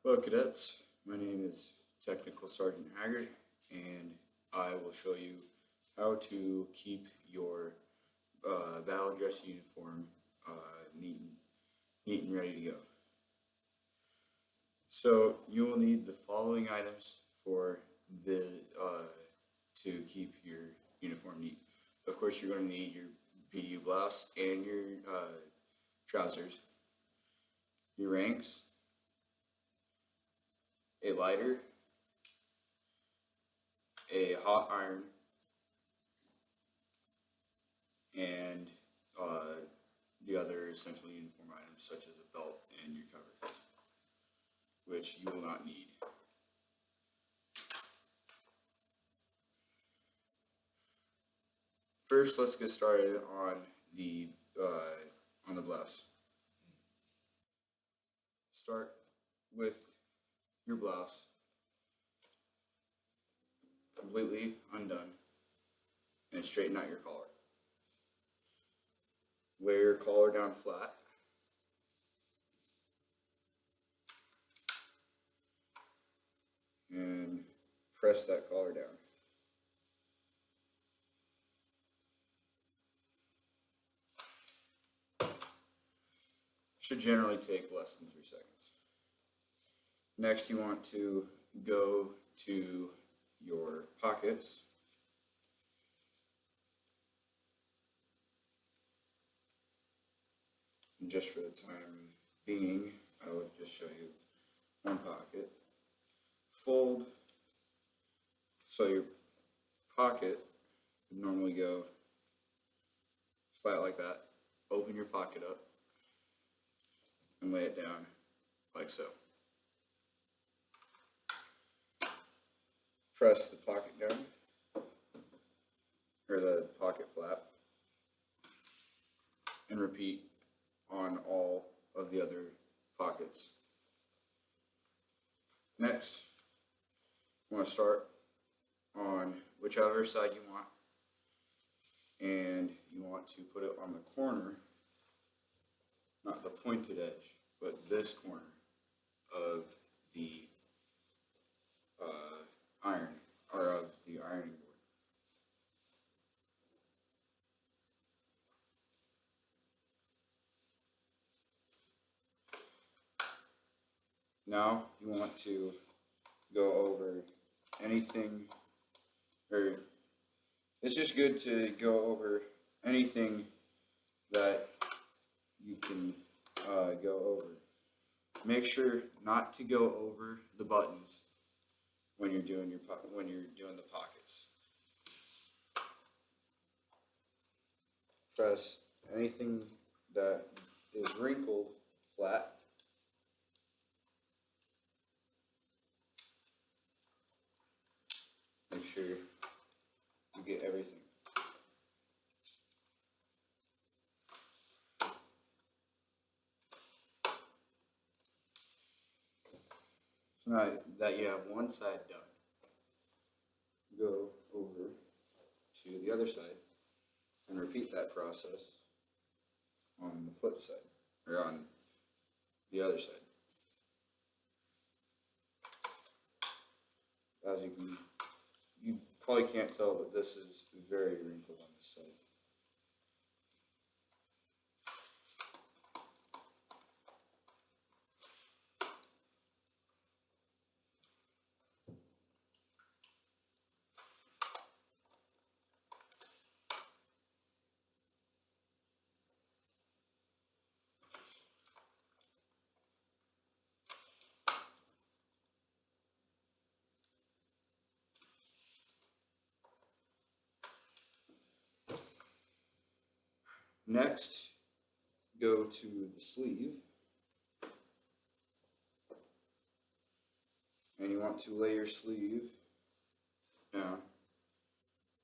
Hello, cadets. My name is Technical Sergeant Haggard, and I will show you how to keep your battle dress uniform neat and ready to go. So you will need the following items for the to keep your uniform neat. Of course, you're going to need your BDU blouse and your trousers, your ranks, a lighter, a hot iron, and the other essential uniform items such as a belt and your cover, which you will not need. First, let's get started on the blouse. Start with your blouse completely undone and straighten out your collar. Lay your collar down flat. And press that collar down. Should generally take less than 3 seconds. Next, you want to go to your pockets. And just for the time being, I will just show you one pocket. Fold, so your pocket would normally go flat like that. Open your pocket up and lay it down like so. Press the pocket down, or the pocket flap, and repeat on all of the other pockets. Next, you want to start on whichever side you want, and you want to put it on the corner, not the pointed edge, but this corner of the iron, or of the ironing board. Now you want to go over anything, or it's just good to go over anything that you can go over. Make sure not to go over the buttons when you're doing the pockets. Press anything that is wrinkled flat. Make sure you get everything. So now that you have one side done, go over to the other side and repeat that process on the flip side, or on the other side. As you probably can't tell, but this is very wrinkled on this side. Next, go to the sleeve, and you want to lay your sleeve down.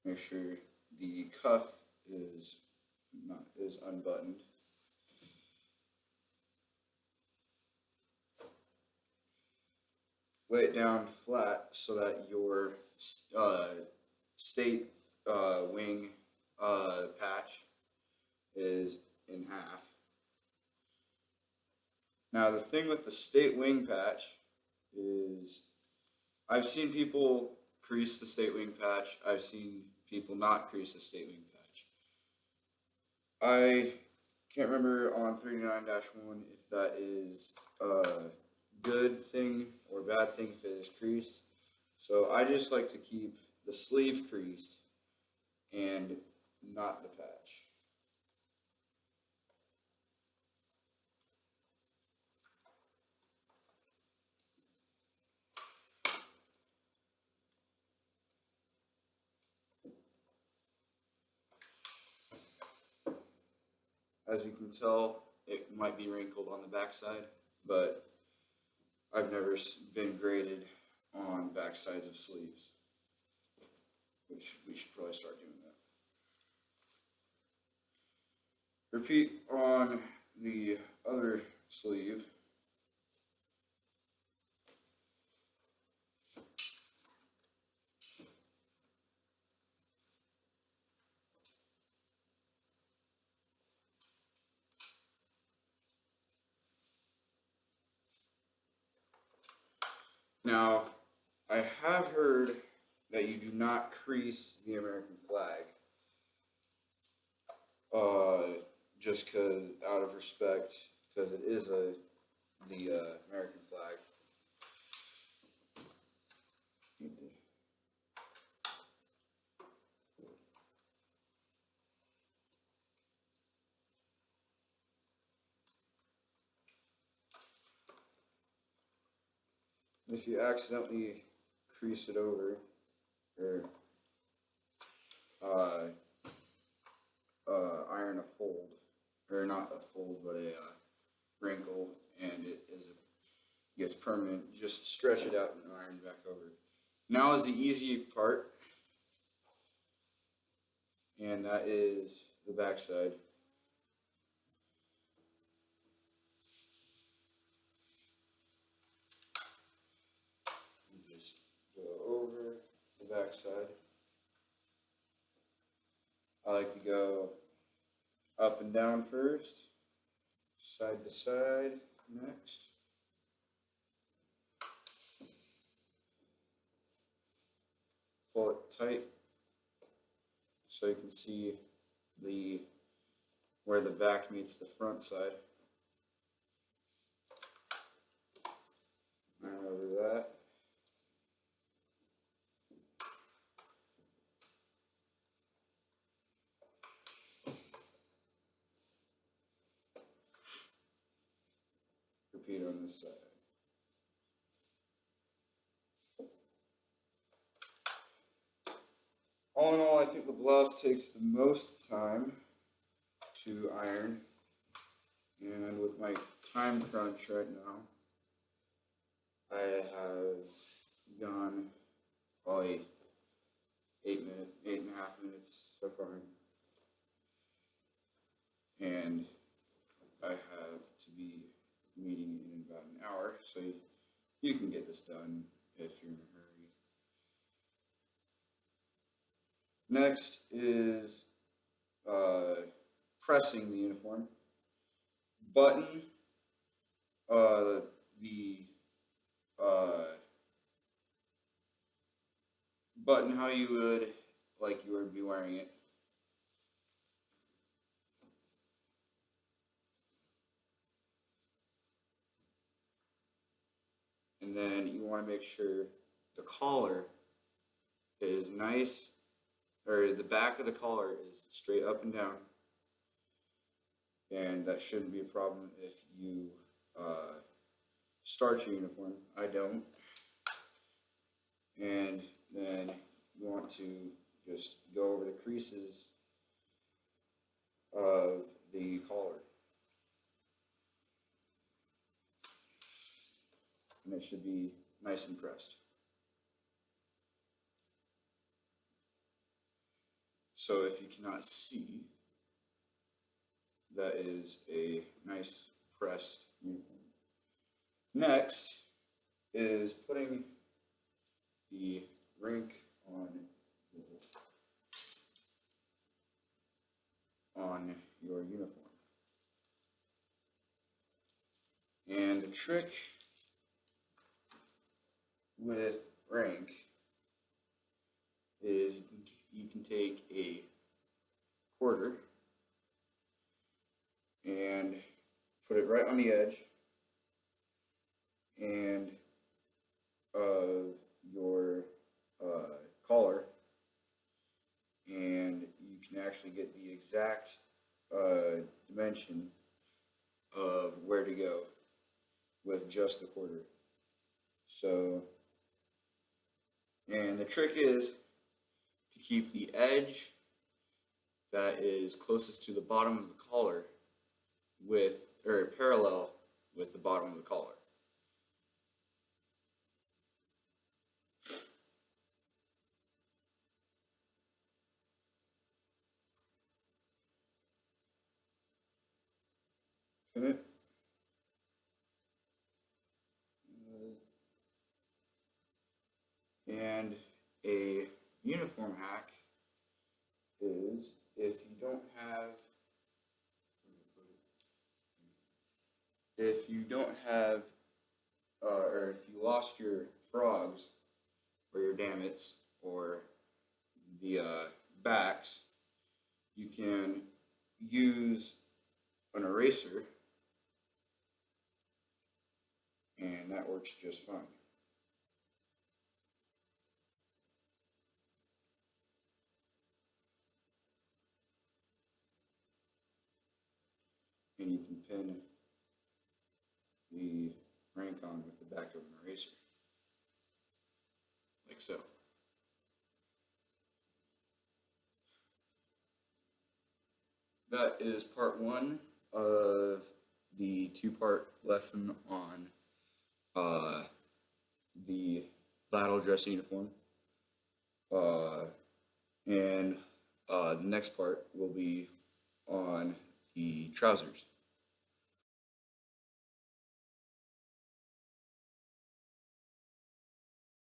Make sure the cuff is unbuttoned. Lay it down flat so that your state wing patch is in half. Now the thing with the state wing patch is I've seen people crease the state wing patch. I've seen people not crease the state wing patch. I can't remember on 39-1 if that is a good thing or bad thing if it is creased. So I just like to keep the sleeve creased and not the patch. As you can tell, it might be wrinkled on the backside, but I've never been graded on backsides of sleeves, which we should probably start doing that. Repeat on the other sleeve. Now, I have heard that you do not crease the American flag, just because out of respect, because it is the American flag. If you accidentally crease it over, or iron a fold, or not a fold, but a wrinkle, and gets permanent, just stretch it out and iron back over. Now is the easy part, and that is the backside. Just go over the backside. I like to go up and down first, side to side next. Pull it tight so you can see where the back meets the front side. Iron over that. Repeat on this side. All in all, I think the blouse takes the most time to iron, and with my time crunch right now, I have gone probably 8.5 minutes so far, and I have to be meeting in about an hour, so you can get this done if you're in a hurry. Next is pressing the uniform. Button button how you would be wearing it. And then you want to make sure the collar is nice, or the back of the collar is straight up and down. And that shouldn't be a problem if you starch your uniform. I don't. And then you want to just go over the creases of the collar. And it should be nice and pressed. So if you cannot see, that is a nice pressed uniform. Next is putting the rink on your uniform. And the trick with rank is you can take a quarter and put it right on the edge and of your collar, and you can actually get the exact dimension of where to go with just the quarter. So, and the trick is to keep the edge that is closest to the bottom of the collar with, or parallel with the bottom of the collar. It? And a uniform hack is if you don't have, or if you lost your frogs or your dammits or the backs, you can use an eraser, and that works just fine. And you can pin the rank on with the back of an eraser, like so. That is part one of the two-part lesson on the battle dress uniform. And the next part will be on the trousers.